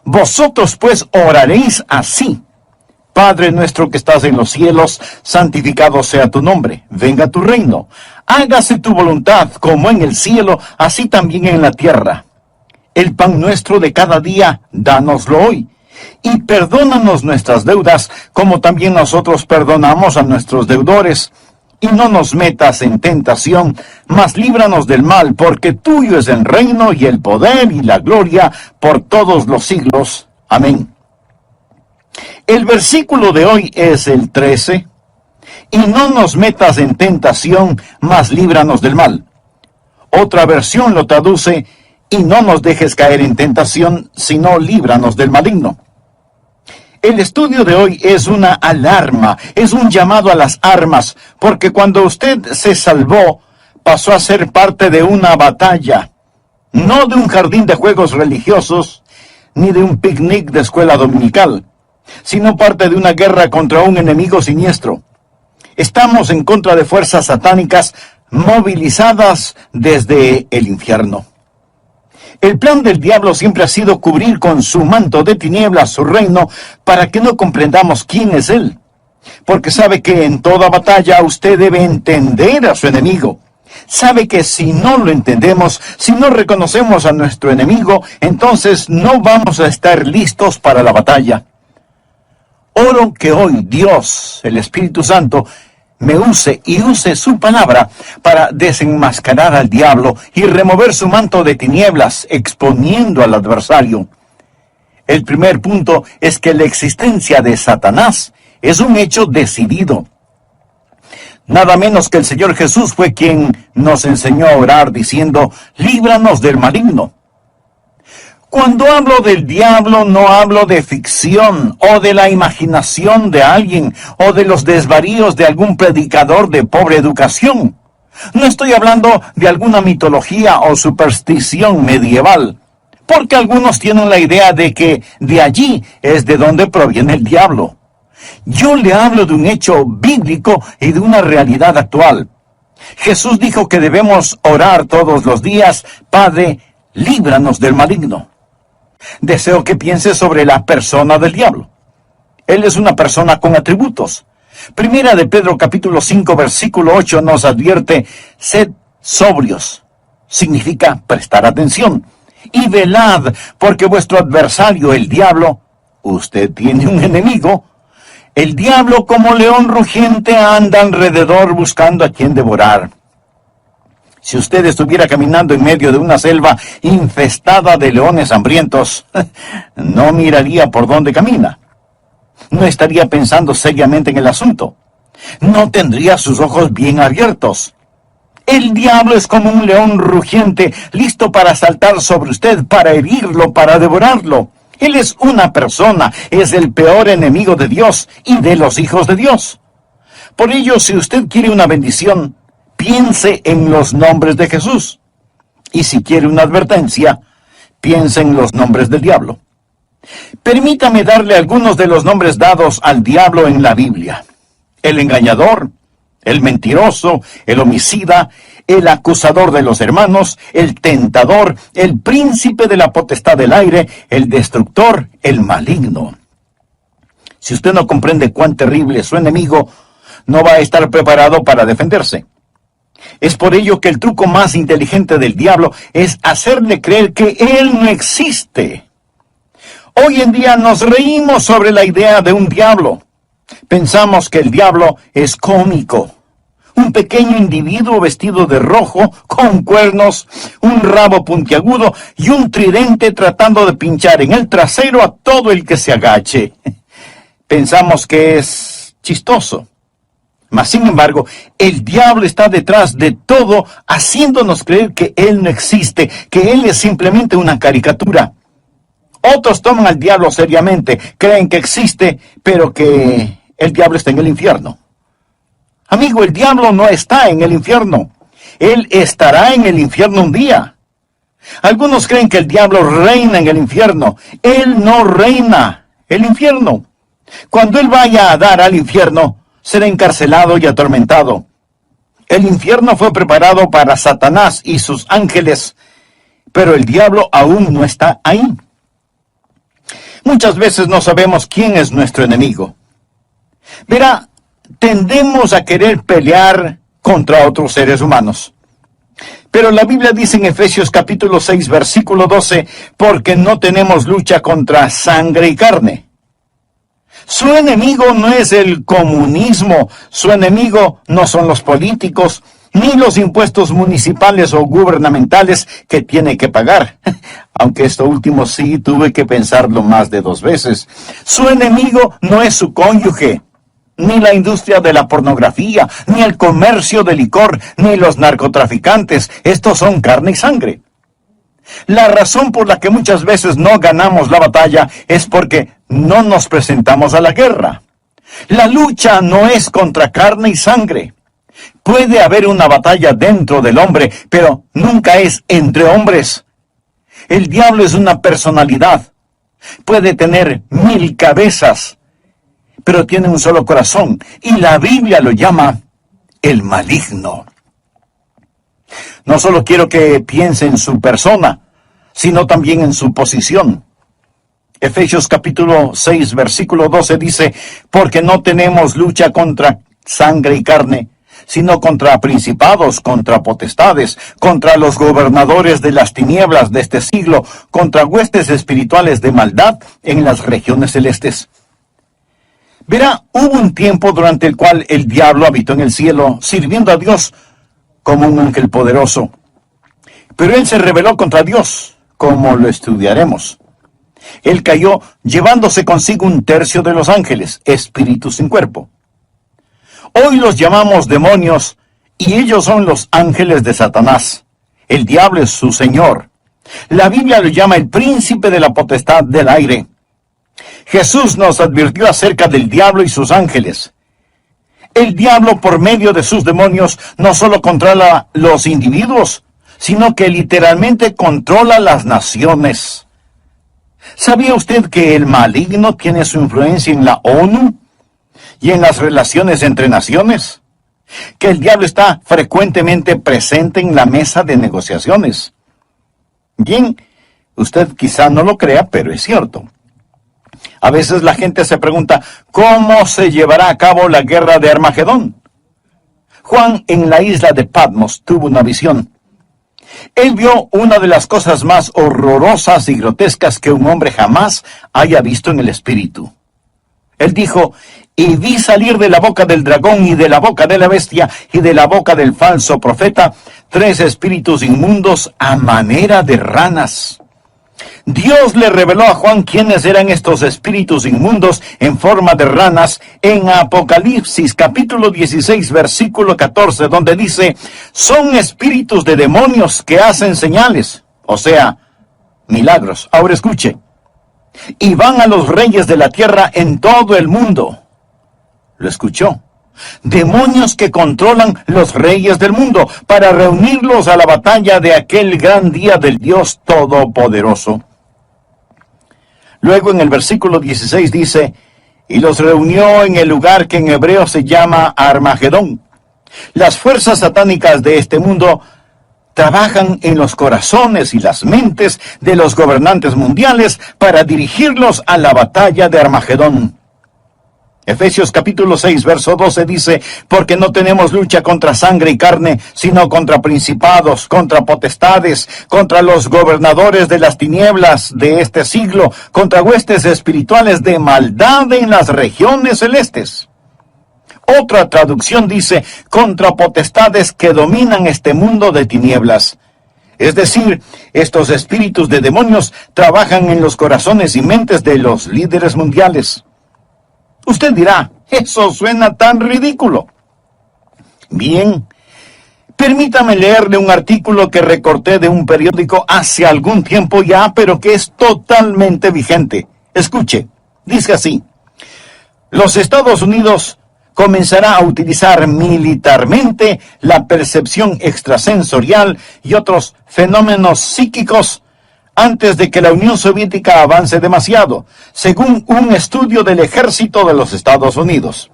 Vosotros pues oraréis así: Padre nuestro que estás en los cielos, santificado sea tu nombre. Venga tu reino. Hágase tu voluntad, como en el cielo, así también en la tierra. El pan nuestro de cada día, dánoslo hoy. Y perdónanos nuestras deudas, como también nosotros perdonamos a nuestros deudores. Y no nos metas en tentación, mas líbranos del mal, porque tuyo es el reino y el poder y la gloria por todos los siglos. Amén. El versículo de hoy es el 13. Y no nos metas en tentación, mas líbranos del mal. Otra versión lo traduce: y no nos dejes caer en tentación, sino líbranos del maligno. El estudio de hoy es una alarma, es un llamado a las armas, porque cuando usted se salvó, pasó a ser parte de una batalla, no de un jardín de juegos religiosos, ni de un picnic de escuela dominical, sino parte de una guerra contra un enemigo siniestro. Estamos en contra de fuerzas satánicas movilizadas desde el infierno. El plan del diablo siempre ha sido cubrir con su manto de tinieblas su reino para que no comprendamos quién es él. Porque sabe que en toda batalla usted debe entender a su enemigo. Sabe que si no lo entendemos, si no reconocemos a nuestro enemigo, entonces no vamos a estar listos para la batalla. Oro que hoy Dios, el Espíritu Santo, me use y use su palabra para desenmascarar al diablo y remover su manto de tinieblas, exponiendo al adversario. El primer punto es que la existencia de Satanás es un hecho decidido. Nada menos que el Señor Jesús fue quien nos enseñó a orar diciendo: líbranos del maligno. Cuando hablo del diablo, no hablo de ficción o de la imaginación de alguien o de los desvaríos de algún predicador de pobre educación. No estoy hablando de alguna mitología o superstición medieval, porque algunos tienen la idea de que de allí es de donde proviene el diablo. Yo le hablo de un hecho bíblico y de una realidad actual. Jesús dijo que debemos orar todos los días: Padre, líbranos del maligno. Deseo que piense sobre la persona del diablo. Él es una persona con atributos. Primera de Pedro capítulo 5 versículo 8 nos advierte: sed sobrios. Significa prestar atención. Y velad, porque vuestro adversario, el diablo, usted tiene un enemigo. El diablo, como león rugiente, anda alrededor buscando a quien devorar. Si usted estuviera caminando en medio de una selva infestada de leones hambrientos, no miraría por dónde camina. No estaría pensando seriamente en el asunto. No tendría sus ojos bien abiertos. El diablo es como un león rugiente, listo para saltar sobre usted, para herirlo, para devorarlo. Él es una persona, es el peor enemigo de Dios y de los hijos de Dios. Por ello, si usted quiere una bendición, piense en los nombres de Jesús. Y si quiere una advertencia, piense en los nombres del diablo. Permítame darle algunos de los nombres dados al diablo en la Biblia: el engañador, el mentiroso, el homicida, el acusador de los hermanos, el tentador, el príncipe de la potestad del aire, el destructor, el maligno. Si usted no comprende cuán terrible es su enemigo, no va a estar preparado para defenderse. Es por ello que el truco más inteligente del diablo es hacerle creer que él no existe. Hoy en día nos reímos sobre la idea de un diablo. Pensamos que el diablo es cómico. Un pequeño individuo vestido de rojo, con cuernos, un rabo puntiagudo y un tridente tratando de pinchar en el trasero a todo el que se agache. Pensamos que es chistoso. Mas, sin embargo, el diablo está detrás de todo, haciéndonos creer que él no existe, que él es simplemente una caricatura. Otros toman al diablo seriamente, creen que existe, pero que el diablo está en el infierno. Amigo, el diablo no está en el infierno. Él estará en el infierno un día. Algunos creen que el diablo reina en el infierno. Él no reina el infierno. Cuando él vaya a dar al infierno, será encarcelado y atormentado. El infierno fue preparado para Satanás y sus ángeles, pero el diablo aún no está ahí. muchas veces no sabemos quién es nuestro enemigo. Verá, tendemos a querer pelear contra otros seres humanos. Pero la Biblia dice en Efesios capítulo 6, versículo 12, porque no tenemos lucha contra sangre y carne. Su enemigo no es el comunismo, su enemigo no son los políticos, ni los impuestos municipales o gubernamentales que tiene que pagar. Aunque esto último sí tuve que pensarlo más de 2 veces. Su enemigo no es su cónyuge, ni la industria de la pornografía, ni el comercio de licor, ni los narcotraficantes. Estos son carne y sangre. La razón por la que muchas veces no ganamos la batalla es porque no nos presentamos a la guerra. La lucha no es contra carne y sangre. Puede haber una batalla dentro del hombre, pero nunca es entre hombres. El diablo es una personalidad. Puede tener 1000 cabezas, pero tiene un solo corazón, y la Biblia lo llama el maligno. No solo quiero que piense en su persona, sino también en su posición. Efesios capítulo 6, versículo 12 dice, porque no tenemos lucha contra sangre y carne, sino contra principados, contra potestades, contra los gobernadores de las tinieblas de este siglo, contra huestes espirituales de maldad en las regiones celestes. Verá, hubo un tiempo durante el cual el diablo habitó en el cielo, sirviendo a Dios como un ángel poderoso. Pero él se rebeló contra Dios, como lo estudiaremos. Él cayó llevándose consigo 1/3 de los ángeles, espíritus sin cuerpo. Hoy los llamamos demonios, y ellos son los ángeles de Satanás. El diablo es su señor. La Biblia lo llama el príncipe de la potestad del aire. Jesús nos advirtió acerca del diablo y sus ángeles. El diablo, por medio de sus demonios, no solo controla los individuos, sino que literalmente controla las naciones. ¿Sabía usted que el maligno tiene su influencia en la ONU y en las relaciones entre naciones? Que el diablo está frecuentemente presente en la mesa de negociaciones. Bien, usted quizá no lo crea, pero es cierto. A veces la gente se pregunta, ¿cómo se llevará a cabo la guerra de Armagedón? Juan, en la isla de Patmos, tuvo una visión. Él vio una de las cosas más horrorosas y grotescas que un hombre jamás haya visto en el espíritu. Él dijo, y vi salir de la boca del dragón y de la boca de la bestia y de la boca del falso profeta 3 espíritus inmundos a manera de ranas. Dios le reveló a Juan quiénes eran estos espíritus inmundos en forma de ranas en Apocalipsis capítulo 16 versículo 14, donde dice, son espíritus de demonios que hacen señales, o sea, milagros. Ahora escuche, y van a los reyes de la tierra en todo el mundo. ¿Lo escuchó? Demonios que controlan los reyes del mundo para reunirlos a la batalla de aquel gran día del Dios Todopoderoso. Luego en el versículo 16 dice, y los reunió en el lugar que en hebreo se llama Armagedón. Las fuerzas satánicas de este mundo trabajan en los corazones y las mentes de los gobernantes mundiales para dirigirlos a la batalla de Armagedón. Efesios capítulo 6, verso 12 dice, porque no tenemos lucha contra sangre y carne, sino contra principados, contra potestades, contra los gobernadores de las tinieblas de este siglo, contra huestes espirituales de maldad en las regiones celestes. Otra traducción dice, contra potestades que dominan este mundo de tinieblas. Es decir, estos espíritus de demonios trabajan en los corazones y mentes de los líderes mundiales. Usted dirá, eso suena tan ridículo. Bien, permítame leerle un artículo que recorté de un periódico hace algún tiempo ya, pero que es totalmente vigente. Escuche, dice así, los Estados Unidos comenzará a utilizar militarmente la percepción extrasensorial y otros fenómenos psíquicos antes de que la Unión Soviética avance demasiado, según un estudio del ejército de los Estados Unidos.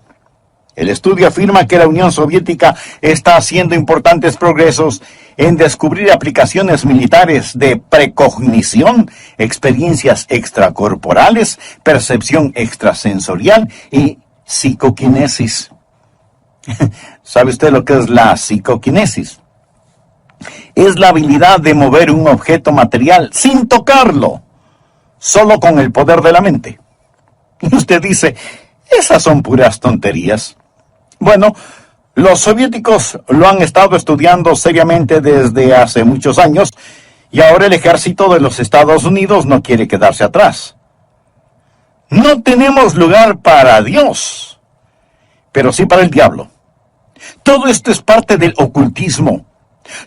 El estudio afirma que la Unión Soviética está haciendo importantes progresos en descubrir aplicaciones militares de precognición, experiencias extracorporales, percepción extrasensorial y psicoquinesis. ¿Sabe usted lo que es la psicoquinesis? Es la habilidad de mover un objeto material sin tocarlo, solo con el poder de la mente. Y usted dice, esas son puras tonterías. Bueno, los soviéticos lo han estado estudiando seriamente desde hace muchos años y ahora el ejército de los Estados Unidos no quiere quedarse atrás. No tenemos lugar para Dios, pero sí para el diablo. Todo esto es parte del ocultismo.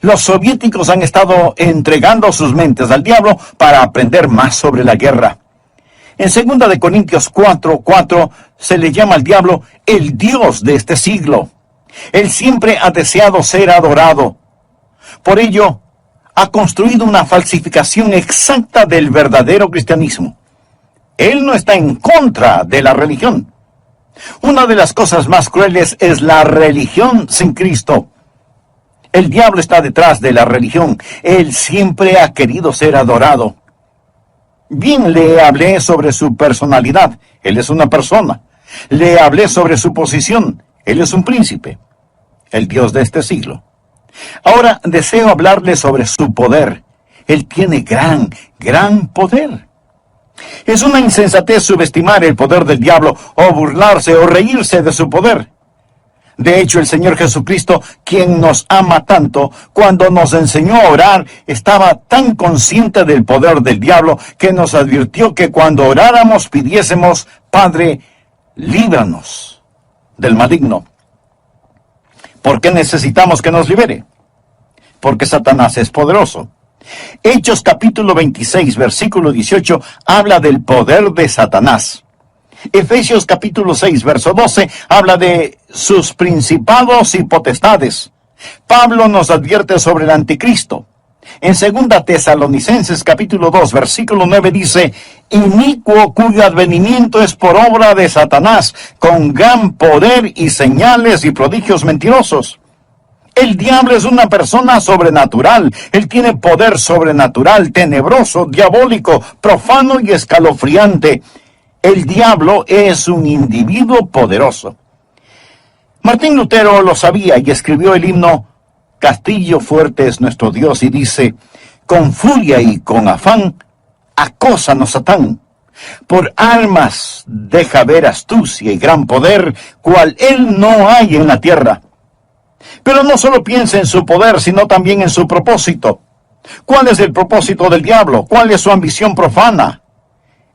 Los soviéticos han estado entregando sus mentes al diablo para aprender más sobre la guerra. En 2 de Corintios 4:4 se le llama al diablo el Dios de este siglo. Él siempre ha deseado ser adorado. Por ello, ha construido una falsificación exacta del verdadero cristianismo. Él no está en contra de la religión. Una de las cosas más crueles es la religión sin Cristo. El diablo está detrás de la religión. Él siempre ha querido ser adorado. Bien, le hablé sobre su personalidad. Él es una persona. Le hablé sobre su posición. Él es un príncipe, el Dios de este siglo. Ahora deseo hablarle sobre su poder. Él tiene gran poder. Es una insensatez subestimar el poder del diablo o burlarse o reírse de su poder. De hecho, el Señor Jesucristo, quien nos ama tanto, cuando nos enseñó a orar, estaba tan consciente del poder del diablo que nos advirtió que cuando oráramos pidiésemos, Padre, líbranos del maligno. ¿Por qué necesitamos que nos libere? Porque Satanás es poderoso. Hechos capítulo 26, versículo 18, habla del poder de Satanás. Efesios capítulo 6, verso 12, habla de sus principados y potestades. Pablo nos advierte sobre el anticristo. En 2 Tesalonicenses capítulo 2, versículo 9 dice, inicuo cuyo advenimiento es por obra de Satanás, con gran poder y señales y prodigios mentirosos. El diablo es una persona sobrenatural. Él tiene poder sobrenatural, tenebroso, diabólico, profano y escalofriante. El diablo es un individuo poderoso. Martín Lutero lo sabía y escribió el himno Castillo fuerte es nuestro Dios y dice, con furia y con afán, acósanos Satán. Por armas deja ver astucia y gran poder, cual él no hay en la tierra. Pero no solo piensa en su poder, sino también en su propósito. ¿Cuál es el propósito del diablo? ¿Cuál es su ambición profana?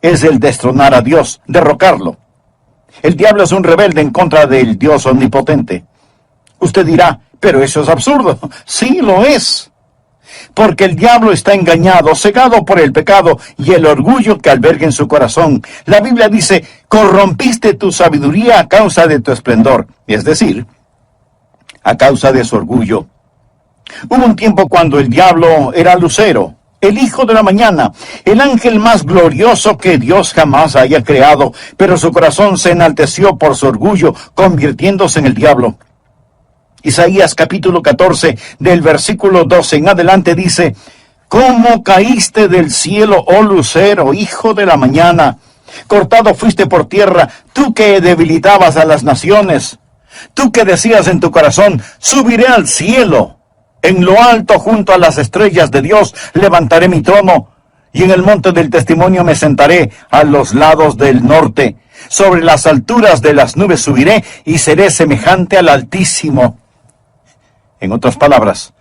Es el destronar a Dios, derrocarlo. El diablo es un rebelde en contra del Dios omnipotente. Usted dirá, pero eso es absurdo. Sí, lo es. Porque el diablo está engañado, cegado por el pecado y el orgullo que alberga en su corazón. La Biblia dice, corrompiste tu sabiduría a causa de tu esplendor. Es decir, a causa de su orgullo. Hubo un tiempo cuando el diablo era Lucero, el hijo de la mañana, el ángel más glorioso que Dios jamás haya creado, pero su corazón se enalteció por su orgullo, convirtiéndose en el diablo. Isaías capítulo 14, del versículo 12 en adelante dice, ¿cómo caíste del cielo, oh lucero, hijo de la mañana? Cortado fuiste por tierra, tú que debilitabas a las naciones. Tú que decías en tu corazón, subiré al cielo. En lo alto, junto a las estrellas de Dios, levantaré mi trono, y en el monte del testimonio me sentaré a los lados del norte. Sobre las alturas de las nubes subiré, y seré semejante al Altísimo. En otras palabras,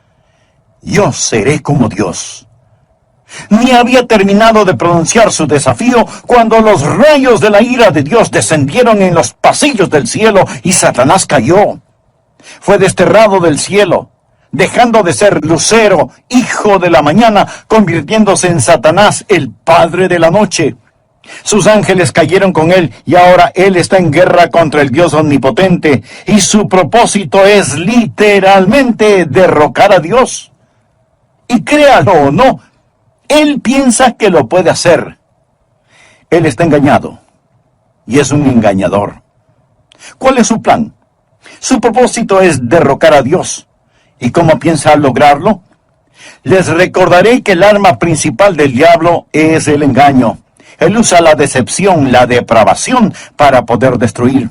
yo seré como Dios. Ni había terminado de pronunciar su desafío cuando los rayos de la ira de Dios descendieron en los pasillos del cielo y Satanás cayó. Fue desterrado del cielo, dejando de ser Lucero, hijo de la mañana, convirtiéndose en Satanás, el padre de la noche. Sus ángeles cayeron con él y ahora él está en guerra contra el Dios omnipotente y su propósito es literalmente derrocar a Dios. Y créalo o no, él piensa que lo puede hacer. Él está engañado y es un engañador. ¿Cuál es su plan? Su propósito es derrocar a Dios. ¿Y cómo piensa lograrlo? Les recordaré que el arma principal del diablo es el engaño. Él usa la decepción, la depravación para poder destruir.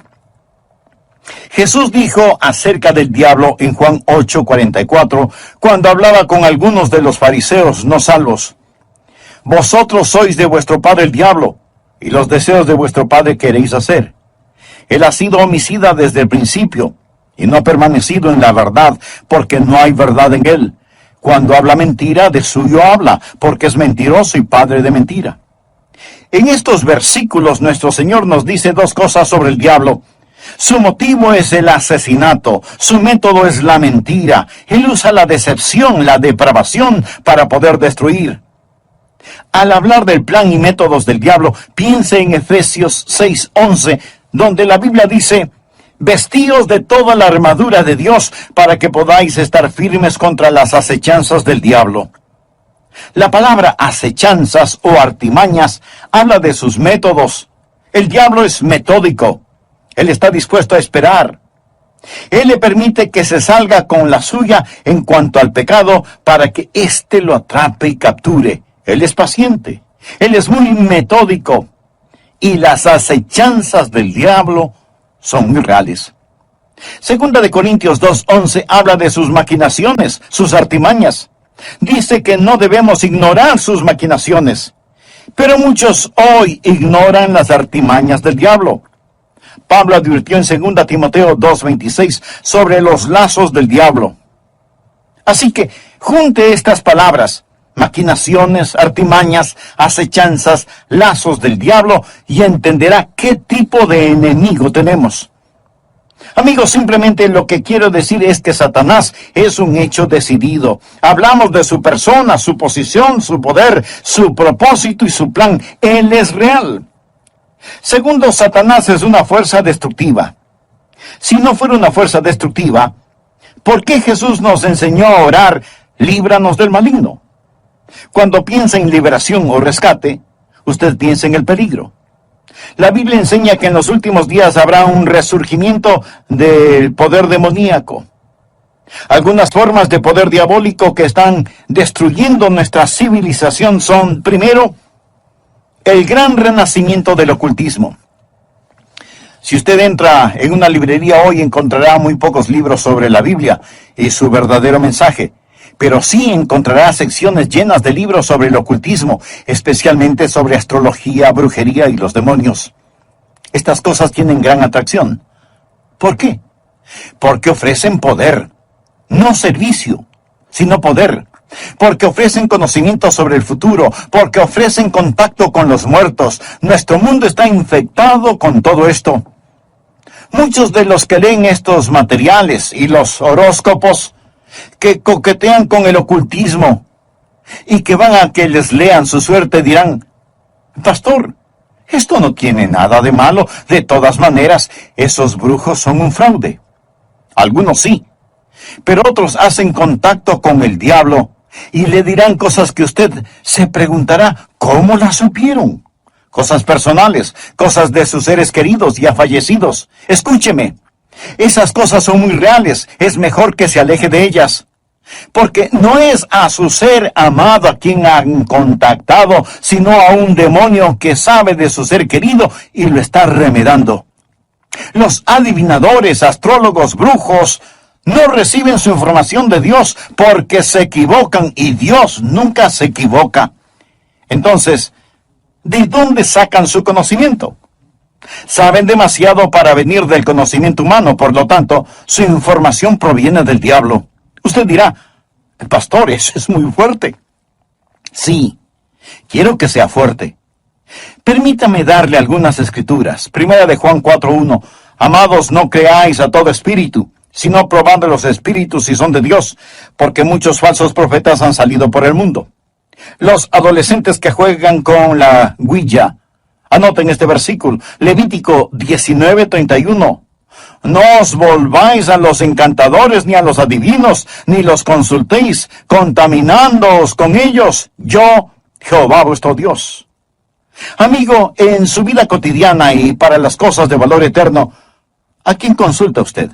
Jesús dijo acerca del diablo en Juan 8:44, cuando hablaba con algunos de los fariseos no salvos. Vosotros sois de vuestro padre el diablo, y los deseos de vuestro padre queréis hacer. Él ha sido homicida desde el principio, y no ha permanecido en la verdad, porque no hay verdad en él. Cuando habla mentira, de suyo habla, porque es mentiroso y padre de mentira. En estos versículos nuestro Señor nos dice dos cosas sobre el diablo. Su motivo es el asesinato, su método es la mentira. Él usa la decepción, la depravación para poder destruir. Al hablar del plan y métodos del diablo, piense en Efesios 6:11, donde la Biblia dice: vestíos de toda la armadura de Dios para que podáis estar firmes contra las acechanzas del diablo. La palabra acechanzas o artimañas habla de sus métodos. El diablo es metódico. Él está dispuesto a esperar. Él le permite que se salga con la suya en cuanto al pecado para que éste lo atrape y capture. Él es paciente. Él es muy metódico. Y las acechanzas del diablo son muy reales. Segunda de Corintios 2:11 habla de sus maquinaciones, sus artimañas. Dice que no debemos ignorar sus maquinaciones. Pero muchos hoy ignoran las artimañas del diablo. Pablo advirtió en 2 Timoteo 2:26 sobre los lazos del diablo. Así que junte estas palabras: maquinaciones, artimañas, acechanzas, lazos del diablo, y entenderá qué tipo de enemigo tenemos. Amigos, simplemente lo que quiero decir es que Satanás es un hecho decidido. Hablamos de su persona, su posición, su poder, su propósito y su plan. Él es real. Segundo, Satanás es una fuerza destructiva. Si no fuera una fuerza destructiva, ¿por qué Jesús nos enseñó a orar: líbranos del maligno? Cuando piensa en liberación o rescate, usted piensa en el peligro. La Biblia enseña que en los últimos días habrá un resurgimiento del poder demoníaco. Algunas formas de poder diabólico que están destruyendo nuestra civilización son, primero, el gran renacimiento del ocultismo. Si usted entra en una librería hoy, encontrará muy pocos libros sobre la Biblia y su verdadero mensaje. Pero sí encontrará secciones llenas de libros sobre el ocultismo, especialmente sobre astrología, brujería y los demonios. Estas cosas tienen gran atracción. ¿Por qué? Porque ofrecen poder, no servicio, sino poder. Porque ofrecen conocimiento sobre el futuro, porque ofrecen contacto con los muertos. Nuestro mundo está infectado con todo esto. Muchos de los que leen estos materiales y los horóscopos, que coquetean con el ocultismo y que van a que les lean su suerte, dirán: pastor, esto no tiene nada de malo. De todas maneras, esos brujos son un fraude. Algunos sí, pero otros hacen contacto con el diablo y le dirán cosas que usted se preguntará: ¿cómo las supieron? Cosas personales, cosas de sus seres queridos ya fallecidos. Escúcheme. Esas cosas son muy reales. Es mejor que se aleje de ellas. Porque no es a su ser amado a quien han contactado, sino a un demonio que sabe de su ser querido y lo está remedando. Los adivinadores, astrólogos, brujos, no reciben su información de Dios porque se equivocan, y Dios nunca se equivoca. Entonces, ¿de dónde sacan su conocimiento? Saben demasiado para venir del conocimiento humano, por lo tanto, su información proviene del diablo. Usted dirá: pastor, eso es muy fuerte. Sí, quiero que sea fuerte. Permítame darle algunas escrituras. Primera de Juan 4:1. Amados, no creáis a todo espíritu, sino probad los espíritus si son de Dios, porque muchos falsos profetas han salido por el mundo. Los adolescentes que juegan con la Ouija, anoten este versículo, Levítico 19:31. No os volváis a los encantadores, ni a los adivinos, ni los consultéis, contaminándoos con ellos. Yo, Jehová vuestro Dios. Amigo, en su vida cotidiana y para las cosas de valor eterno, ¿a quién consulta usted?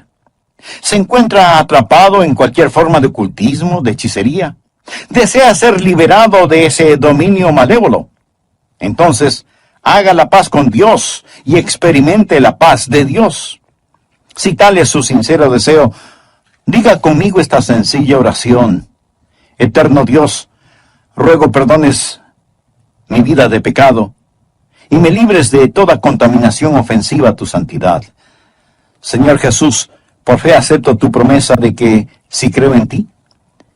¿Se encuentra atrapado en cualquier forma de ocultismo, de hechicería? ¿Desea ser liberado de ese dominio malévolo? Entonces, haga la paz con Dios y experimente la paz de Dios. Si tal es su sincero deseo, diga conmigo esta sencilla oración. Eterno Dios, ruego perdones mi vida de pecado y me libres de toda contaminación ofensiva a tu santidad. Señor Jesús, por fe acepto tu promesa de que si creo en ti.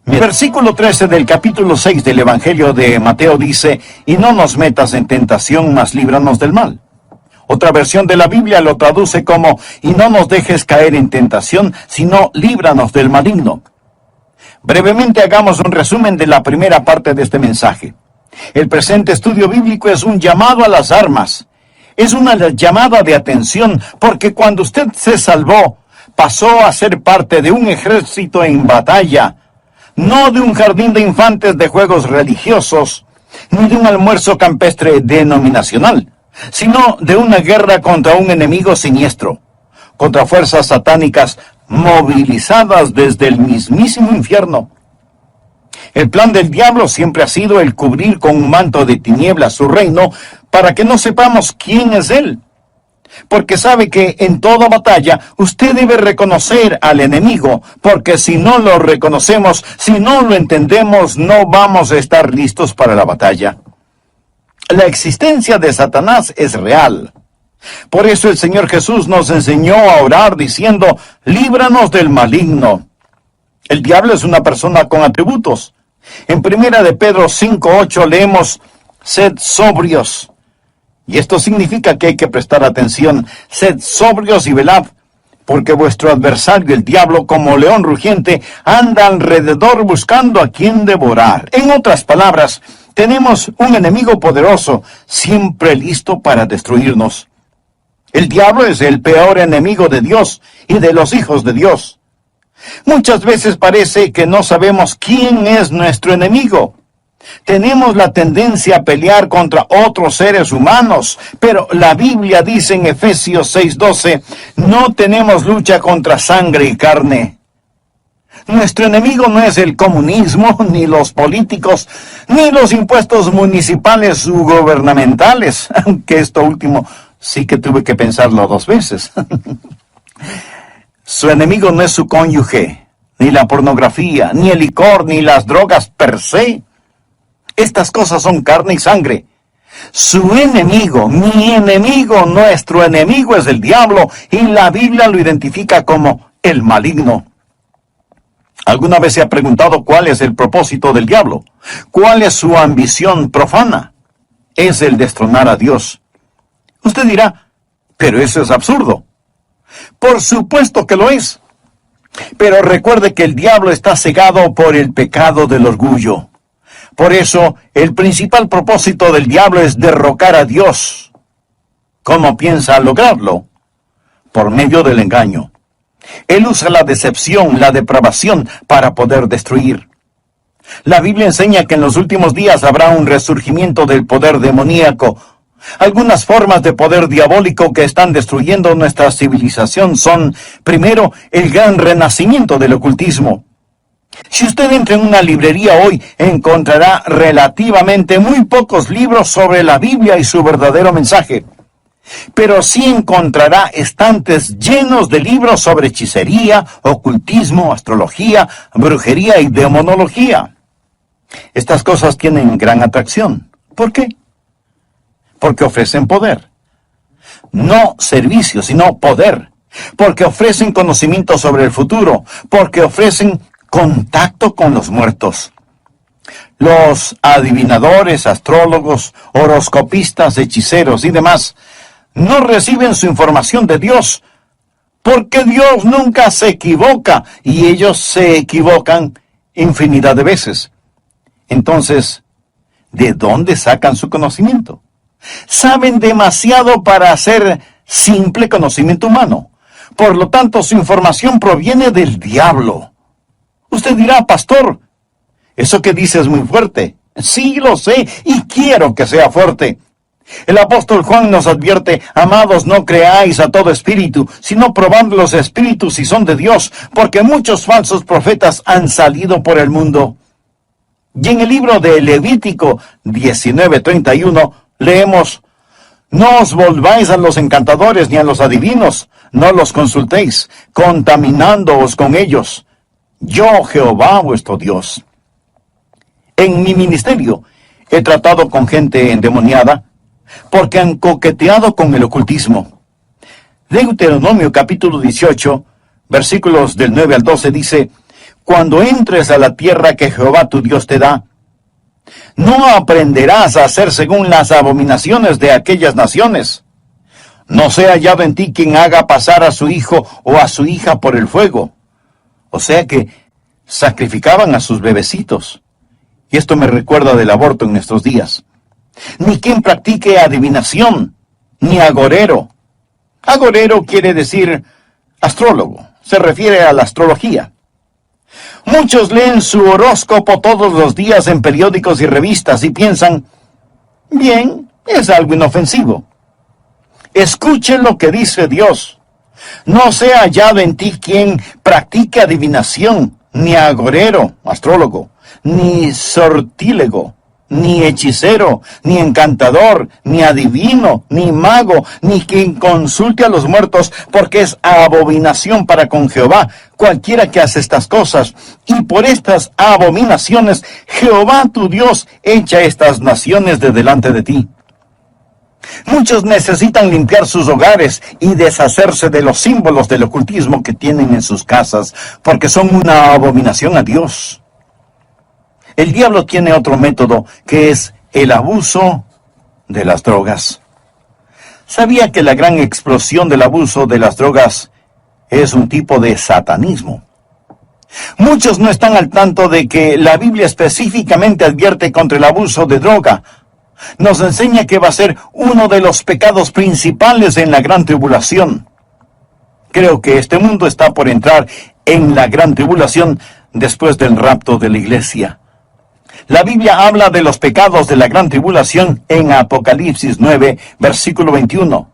Versículo 13 del capítulo 6 del Evangelio de Mateo dice, y no nos metas en tentación, mas líbranos del mal. Otra versión de la Biblia lo traduce como, y no nos dejes caer en tentación, sino líbranos del maligno. Brevemente hagamos un resumen de la primera parte de este mensaje. El presente estudio bíblico es un llamado a las armas. Es una llamada de atención, porque cuando usted se salvó, pasó a ser parte de un ejército en batalla, no de un jardín de infantes de juegos religiosos, ni de un almuerzo campestre denominacional, sino de una guerra contra un enemigo siniestro, contra fuerzas satánicas movilizadas desde el mismísimo infierno. El plan del diablo siempre ha sido el cubrir con un manto de tinieblas su reino para que no sepamos quién es él. Porque sabe que en toda batalla usted debe reconocer al enemigo, porque si no lo reconocemos, si no lo entendemos, no vamos a estar listos para la batalla. La existencia de Satanás es real. Por eso el Señor Jesús nos enseñó a orar diciendo, líbranos del maligno. El diablo es una persona con atributos. En 1 de Pedro 5:8 leemos, sed sobrios. Y esto significa que hay que prestar atención. Sed sobrios y velad, porque vuestro adversario, el diablo, como león rugiente, anda alrededor buscando a quien devorar. En otras palabras, tenemos un enemigo poderoso, siempre listo para destruirnos. El diablo es el peor enemigo de Dios y de los hijos de Dios. Muchas veces parece que no sabemos quién es nuestro enemigo. Tenemos la tendencia a pelear contra otros seres humanos, pero la Biblia dice en Efesios 6:12, no tenemos lucha contra sangre y carne. Nuestro enemigo no es el comunismo, ni los políticos, ni los impuestos municipales u gubernamentales, aunque esto último sí que tuve que pensarlo 2 veces. Su enemigo no es su cónyuge, ni la pornografía, ni el licor, ni las drogas per se. Estas cosas son carne y sangre. Su enemigo, mi enemigo, nuestro enemigo es el diablo, y la Biblia lo identifica como el maligno. ¿Alguna vez se ha preguntado cuál es el propósito del diablo? ¿Cuál es su ambición profana? Es el destronar a Dios. Usted dirá, pero eso es absurdo. Por supuesto que lo es. Pero recuerde que el diablo está cegado por el pecado del orgullo. Por eso, el principal propósito del diablo es derrocar a Dios. ¿Cómo piensa lograrlo? Por medio del engaño. Él usa la decepción, la depravación, para poder destruir. La Biblia enseña que en los últimos días habrá un resurgimiento del poder demoníaco. Algunas formas de poder diabólico que están destruyendo nuestra civilización son, primero, el gran renacimiento del ocultismo. Si usted entra en una librería hoy, encontrará relativamente muy pocos libros sobre la Biblia y su verdadero mensaje. Pero sí encontrará estantes llenos de libros sobre hechicería, ocultismo, astrología, brujería y demonología. Estas cosas tienen gran atracción. ¿Por qué? Porque ofrecen poder. No servicio, sino poder. Porque ofrecen conocimiento sobre el futuro. Porque ofrecen contacto con los muertos. Los adivinadores, astrólogos, horoscopistas, hechiceros y demás no reciben su información de Dios, porque Dios nunca se equivoca y ellos se equivocan infinidad de veces. Entonces, ¿de dónde sacan su conocimiento? Saben demasiado para hacer simple conocimiento humano. Por lo tanto, su información proviene del diablo. Usted dirá, pastor, eso que dice es muy fuerte. Sí, lo sé, y quiero que sea fuerte. El apóstol Juan nos advierte: amados, no creáis a todo espíritu, sino probad los espíritus si son de Dios, porque muchos falsos profetas han salido por el mundo. Y en el libro de Levítico 19:31 leemos: no os volváis a los encantadores ni a los adivinos, no los consultéis, contaminándoos con ellos. Yo, Jehová vuestro Dios. En mi ministerio he tratado con gente endemoniada, porque han coqueteado con el ocultismo. Deuteronomio capítulo 18, versículos del 9 al 12 dice: cuando entres a la tierra que Jehová tu Dios te da, no aprenderás a hacer según las abominaciones de aquellas naciones. No sea hallado en ti quien haga pasar a su hijo o a su hija por el fuego. O sea que sacrificaban a sus bebecitos. Y esto me recuerda del aborto en nuestros días. Ni quien practique adivinación, ni agorero. Agorero quiere decir astrólogo. Se refiere a la astrología. Muchos leen su horóscopo todos los días en periódicos y revistas y piensan: bien, es algo inofensivo. Escuchen lo que dice Dios. No sea hallado en ti quien practique adivinación, ni agorero, astrólogo, ni sortílego, ni hechicero, ni encantador, ni adivino, ni mago, ni quien consulte a los muertos, porque es abominación para con Jehová cualquiera que hace estas cosas. Y por estas abominaciones Jehová tu Dios echa estas naciones de delante de ti. Muchos necesitan limpiar sus hogares y deshacerse de los símbolos del ocultismo que tienen en sus casas, porque son una abominación a Dios. El diablo tiene otro método, que es el abuso de las drogas. ¿Sabía que la gran explosión del abuso de las drogas es un tipo de satanismo? Muchos no están al tanto de que la Biblia específicamente advierte contra el abuso de droga. Nos enseña que va a ser uno de los pecados principales en la gran tribulación. Creo que este mundo está por entrar en la gran tribulación después del rapto de la iglesia. La Biblia habla de los pecados de la gran tribulación en Apocalipsis 9, versículo 21.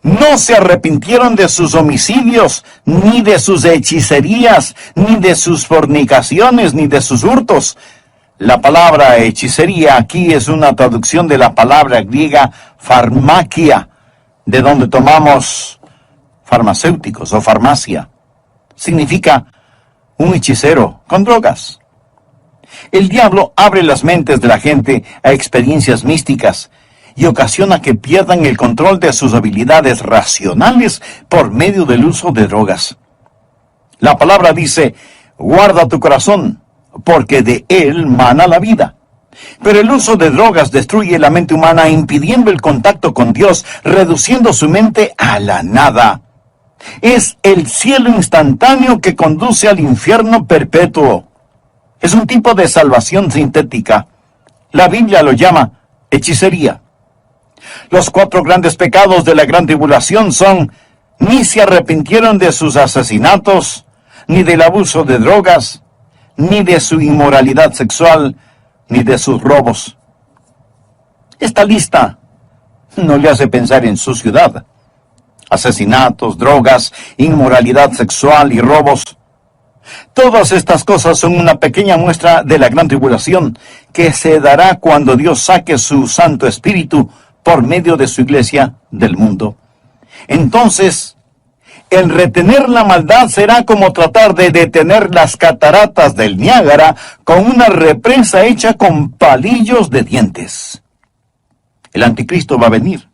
No se arrepintieron de sus homicidios, ni de sus hechicerías, ni de sus fornicaciones, ni de sus hurtos. La palabra hechicería aquí es una traducción de la palabra griega farmakia, de donde tomamos farmacéuticos o farmacia. Significa un hechicero con drogas. El diablo abre las mentes de la gente a experiencias místicas y ocasiona que pierdan el control de sus habilidades racionales por medio del uso de drogas. La palabra dice: guarda tu corazón, porque de él mana la vida. Pero el uso de drogas destruye la mente humana, impidiendo el contacto con Dios, reduciendo su mente a la nada. Es el cielo instantáneo que conduce al infierno perpetuo. Es un tipo de salvación sintética. La Biblia lo llama hechicería. Los 4 grandes pecados de la gran tribulación son: ni se arrepintieron de sus asesinatos, ni del abuso de drogas, ni de su inmoralidad sexual, ni de sus robos. Esta lista no le hace pensar en su ciudad. Asesinatos, drogas, inmoralidad sexual y robos. Todas estas cosas son una pequeña muestra de la gran tribulación que se dará cuando Dios saque su Santo Espíritu por medio de su iglesia del mundo. Entonces, el retener la maldad será como tratar de detener las cataratas del Niágara con una represa hecha con palillos de dientes. El anticristo va a venir.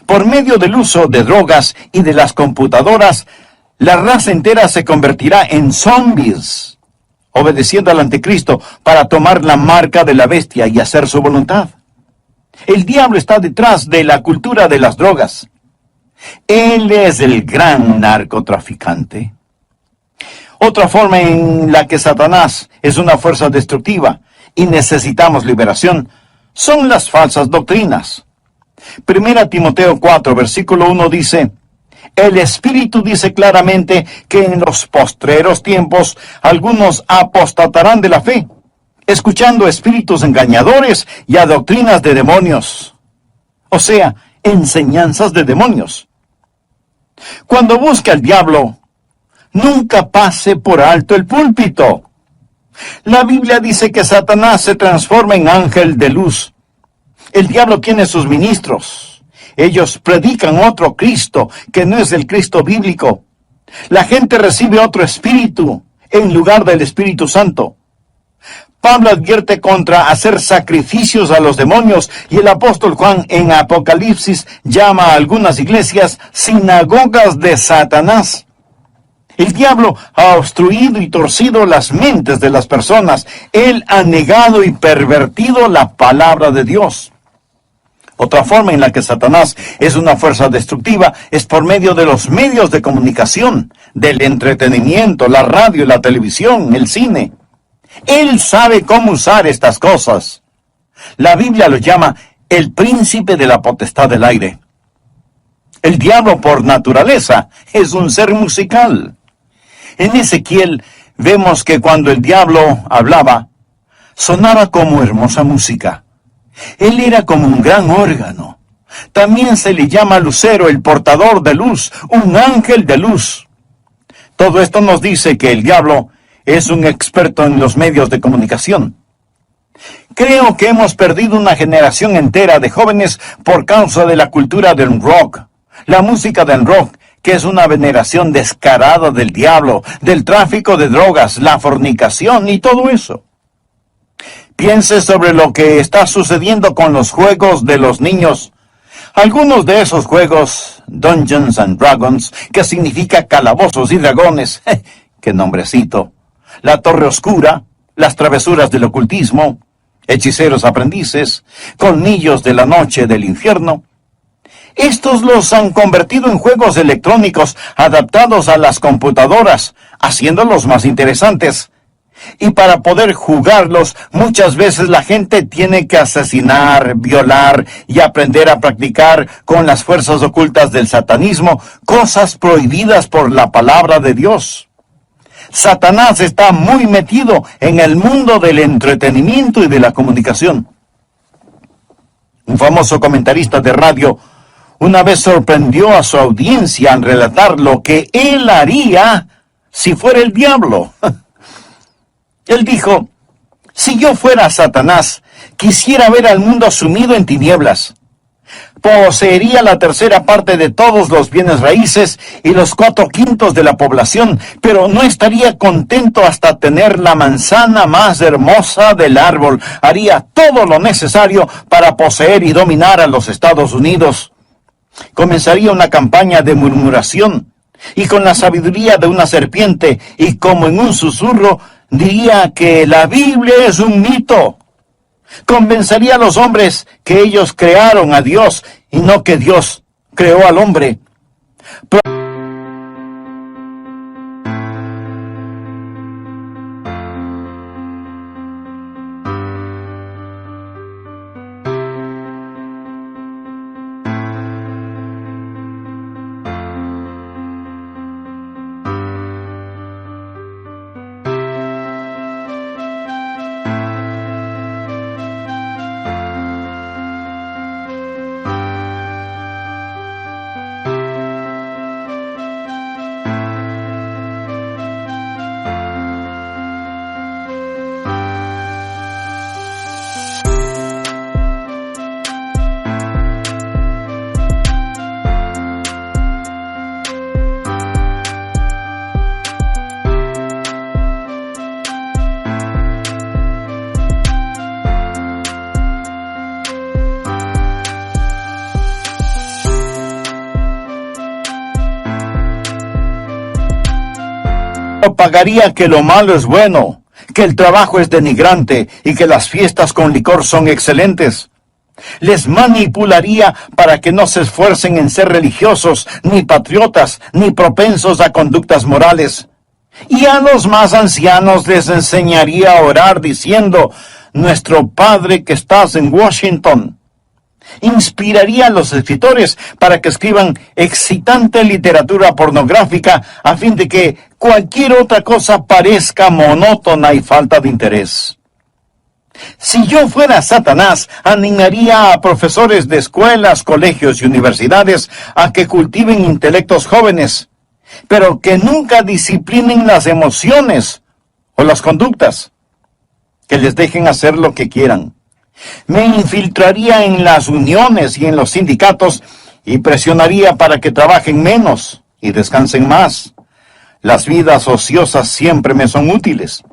Por medio del uso de drogas y de las computadoras, la raza entera se convertirá en zombies, obedeciendo al anticristo para tomar la marca de la bestia y hacer su voluntad. El diablo está detrás de la cultura de las drogas. Él es el gran narcotraficante. Otra forma en la que Satanás es una fuerza destructiva y necesitamos liberación son las falsas doctrinas. 1 Timoteo 4, versículo 1 dice: el Espíritu dice claramente que en los postreros tiempos algunos apostatarán de la fe, escuchando espíritus engañadores y a doctrinas de demonios. o sea, enseñanzas de demonios. Cuando busca el diablo, nunca pase por alto el púlpito. La Biblia dice que Satanás se transforma en ángel de luz. El diablo tiene sus ministros. Ellos predican otro Cristo que no es el Cristo bíblico. La gente recibe otro espíritu en lugar del Espíritu Santo. Pablo advierte contra hacer sacrificios a los demonios y el apóstol Juan en Apocalipsis llama a algunas iglesias sinagogas de Satanás. El diablo ha obstruido y torcido las mentes de las personas. Él ha negado y pervertido la palabra de Dios. Otra forma en la que Satanás es una fuerza destructiva es por medio de los medios de comunicación, del entretenimiento, la radio, la televisión, el cine. Él sabe cómo usar estas cosas. La Biblia lo llama el príncipe de la potestad del aire. El diablo por naturaleza es un ser musical. En Ezequiel vemos que cuando el diablo hablaba, sonaba como hermosa música. Él era como un gran órgano. También se le llama lucero, el portador de luz, un ángel de luz. Todo esto nos dice que el diablo es un experto en los medios de comunicación. Creo que hemos perdido una generación entera de jóvenes por causa de la cultura del rock. La música del rock, que es una veneración descarada del diablo, del tráfico de drogas, la fornicación y todo eso. Piense sobre lo que está sucediendo con los juegos de los niños. Algunos de esos juegos, Dungeons and Dragons, que significa calabozos y dragones, ¡qué nombrecito! La Torre Oscura, las travesuras del ocultismo, hechiceros aprendices, colmillos de la noche del infierno. Estos los han convertido en juegos electrónicos adaptados a las computadoras, haciéndolos más interesantes. Y para poder jugarlos, muchas veces la gente tiene que asesinar, violar y aprender a practicar con las fuerzas ocultas del satanismo, cosas prohibidas por la palabra de Dios. Satanás está muy metido en el mundo del entretenimiento y de la comunicación. Un famoso comentarista de radio una vez sorprendió a su audiencia al relatar lo que él haría si fuera el diablo. Él dijo, si yo fuera Satanás, quisiera ver al mundo sumido en tinieblas. Poseería la tercera parte de todos los bienes raíces y los 4/5 de la población, pero no estaría contento hasta tener la manzana más hermosa del árbol. Haría todo lo necesario para poseer y dominar a los Estados Unidos. Comenzaría una campaña de murmuración, y con la sabiduría de una serpiente, y como en un susurro, diría que la Biblia es un mito. Convencería a los hombres que ellos crearon a Dios y no que Dios creó al hombre. Propagaría que lo malo es bueno, que el trabajo es denigrante y que las fiestas con licor son excelentes. Les manipularía para que no se esfuercen en ser religiosos, ni patriotas, ni propensos a conductas morales. Y a los más ancianos les enseñaría a orar diciendo, Nuestro Padre que estás en Washington. Inspiraría a los escritores para que escriban excitante literatura pornográfica a fin de que cualquier otra cosa parezca monótona y falta de interés. Si yo fuera Satanás, animaría a profesores de escuelas, colegios y universidades a que cultiven intelectos jóvenes, pero que nunca disciplinen las emociones o las conductas, que les dejen hacer lo que quieran. Me infiltraría en las uniones y en los sindicatos y presionaría para que trabajen menos y descansen más. Las vidas ociosas siempre me son útiles.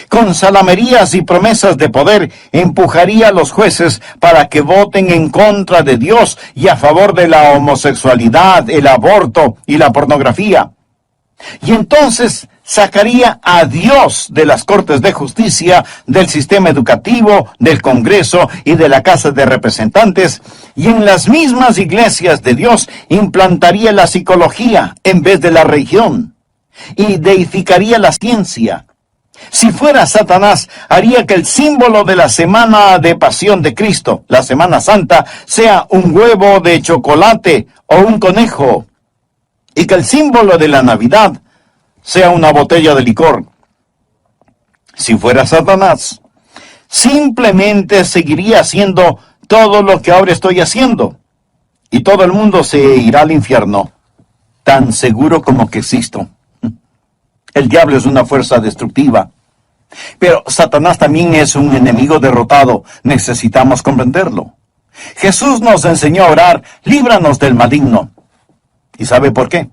Con salamerías y promesas de poder, empujaría a los jueces para que voten en contra de Dios y a favor de la homosexualidad, el aborto y la pornografía. Y entonces sacaría a Dios de las Cortes de Justicia, del sistema educativo, del Congreso y de la Casa de Representantes, y en las mismas iglesias de Dios implantaría la psicología en vez de la religión, y deificaría la ciencia. Si fuera Satanás, haría que el símbolo de la semana de pasión de Cristo, la Semana Santa, sea un huevo de chocolate o un conejo, y que el símbolo de la Navidad sea una botella de licor. Si fuera Satanás, simplemente seguiría haciendo todo lo que ahora estoy haciendo, y todo el mundo se irá al infierno, tan seguro como que existo. El diablo es una fuerza destructiva, pero Satanás también es un enemigo derrotado. Necesitamos comprenderlo. Jesús nos enseñó a orar: líbranos del maligno. ¿Y sabe por qué?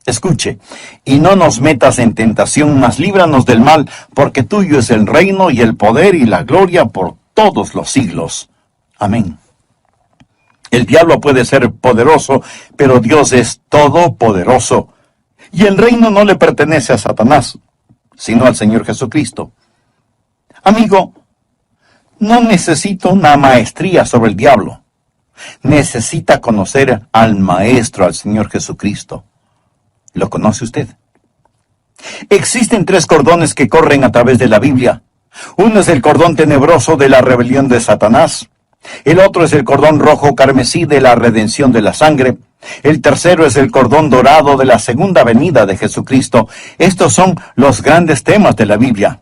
Escuche: y no nos metas en tentación, mas líbranos del mal, porque tuyo es el reino y el poder y la gloria por todos los siglos. Amén. El diablo puede ser poderoso, pero Dios es todopoderoso. Y el reino no le pertenece a Satanás, sino al Señor Jesucristo. Amigo, no necesita una maestría sobre el diablo. Necesita conocer al Maestro, al Señor Jesucristo. ¿Lo conoce usted? Existen 3 cordones que corren a través de la Biblia. Uno es el cordón tenebroso de la rebelión de Satanás. El otro es el cordón rojo carmesí de la redención de la sangre. El tercero es el cordón dorado de la segunda venida de Jesucristo. Estos son los grandes temas de la Biblia.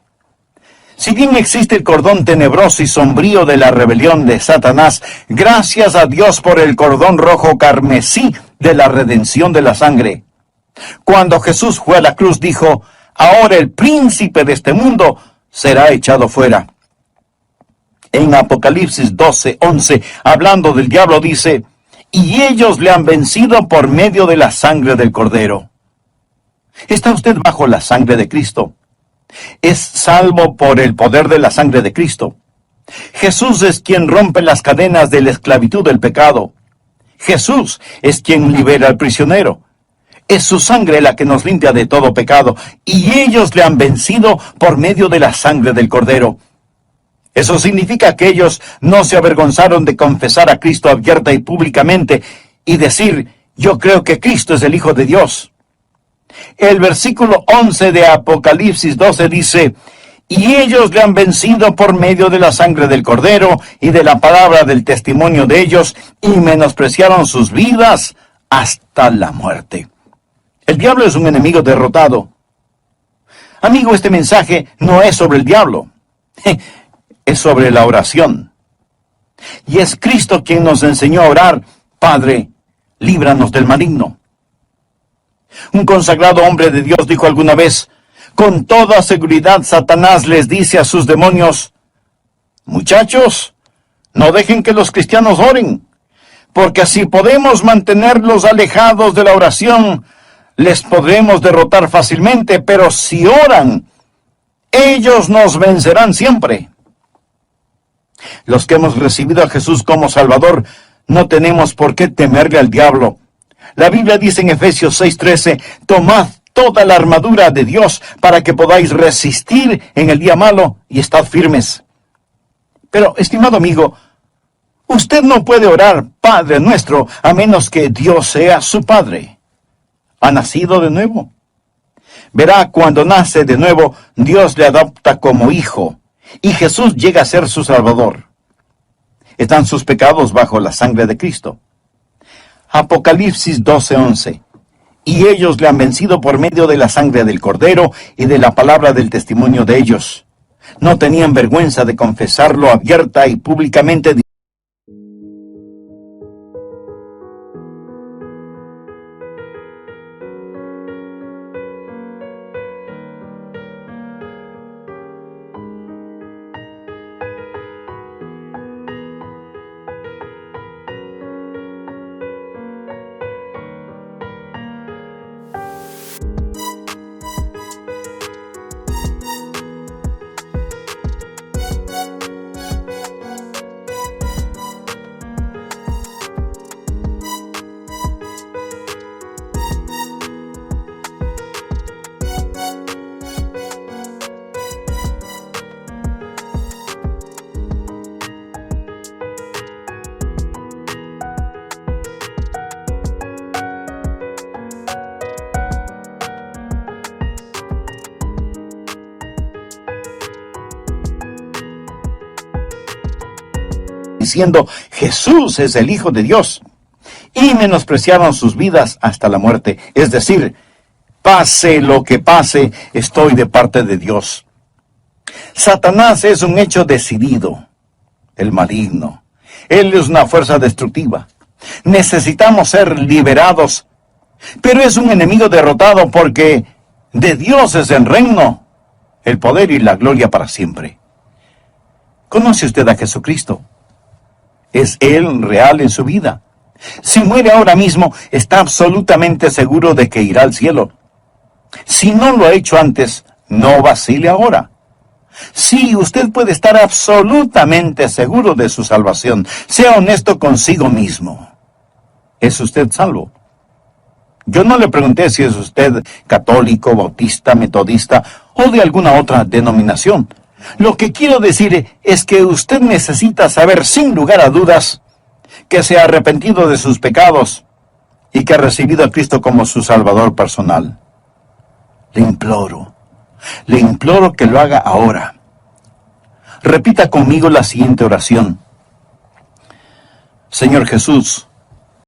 Si bien existe el cordón tenebroso y sombrío de la rebelión de Satanás, gracias a Dios por el cordón rojo carmesí de la redención de la sangre. Cuando Jesús fue a la cruz, dijo: ahora el príncipe de este mundo será echado fuera. En Apocalipsis 12:11, hablando del diablo, dice: y ellos le han vencido por medio de la sangre del Cordero. ¿Está usted bajo la sangre de Cristo? Es salvo por el poder de la sangre de Cristo. Jesús es quien rompe las cadenas de la esclavitud del pecado. Jesús es quien libera al prisionero. Es su sangre la que nos limpia de todo pecado, y ellos le han vencido por medio de la sangre del Cordero. Eso significa que ellos no se avergonzaron de confesar a Cristo abierta y públicamente y decir: yo creo que Cristo es el Hijo de Dios. El versículo 11 de Apocalipsis 12 dice: y ellos le han vencido por medio de la sangre del Cordero y de la palabra del testimonio de ellos, y menospreciaron sus vidas hasta la muerte. El diablo es un enemigo derrotado. Amigo, este mensaje no es sobre el diablo. Es sobre la oración. Y es Cristo quien nos enseñó a orar: Padre, líbranos del maligno. Un consagrado hombre de Dios dijo alguna vez: con toda seguridad Satanás les dice a sus demonios: muchachos, no dejen que los cristianos oren, porque si podemos mantenerlos alejados de la oración, les podremos derrotar fácilmente, pero si oran, ellos nos vencerán siempre. Los que hemos recibido a Jesús como Salvador, no tenemos por qué temerle al diablo. La Biblia dice en Efesios 6:13, tomad toda la armadura de Dios para que podáis resistir en el día malo y estad firmes. Pero, estimado amigo, usted no puede orar Padre nuestro a menos que Dios sea su Padre. ¿Ha nacido de nuevo? Verá, cuando nace de nuevo, Dios le adopta como hijo, y Jesús llega a ser su Salvador. Están sus pecados bajo la sangre de Cristo. Apocalipsis 12:11. Y ellos le han vencido por medio de la sangre del Cordero y de la palabra del testimonio de ellos. No tenían vergüenza de confesarlo abierta y públicamente. Diciendo, Jesús es el Hijo de Dios, y menospreciaron sus vidas hasta la muerte. Es decir, pase lo que pase, estoy de parte de Dios. Satanás es un hecho decidido, el maligno. Él es una fuerza destructiva. Necesitamos ser liberados, pero es un enemigo derrotado porque de Dios es el reino, el poder y la gloria para siempre. ¿Conoce usted a Jesucristo? ¿Es Él real en su vida? Si muere ahora mismo, está absolutamente seguro de que irá al cielo. Si no lo ha hecho antes, no vacile ahora. Sí, usted puede estar absolutamente seguro de su salvación. Sea honesto consigo mismo. ¿Es usted salvo? Yo no le pregunté si es usted católico, bautista, metodista o de alguna otra denominación. Lo que quiero decir es que usted necesita saber sin lugar a dudas que se ha arrepentido de sus pecados y que ha recibido a Cristo como su Salvador personal. Le imploro que lo haga ahora. Repita conmigo la siguiente oración. Señor Jesús,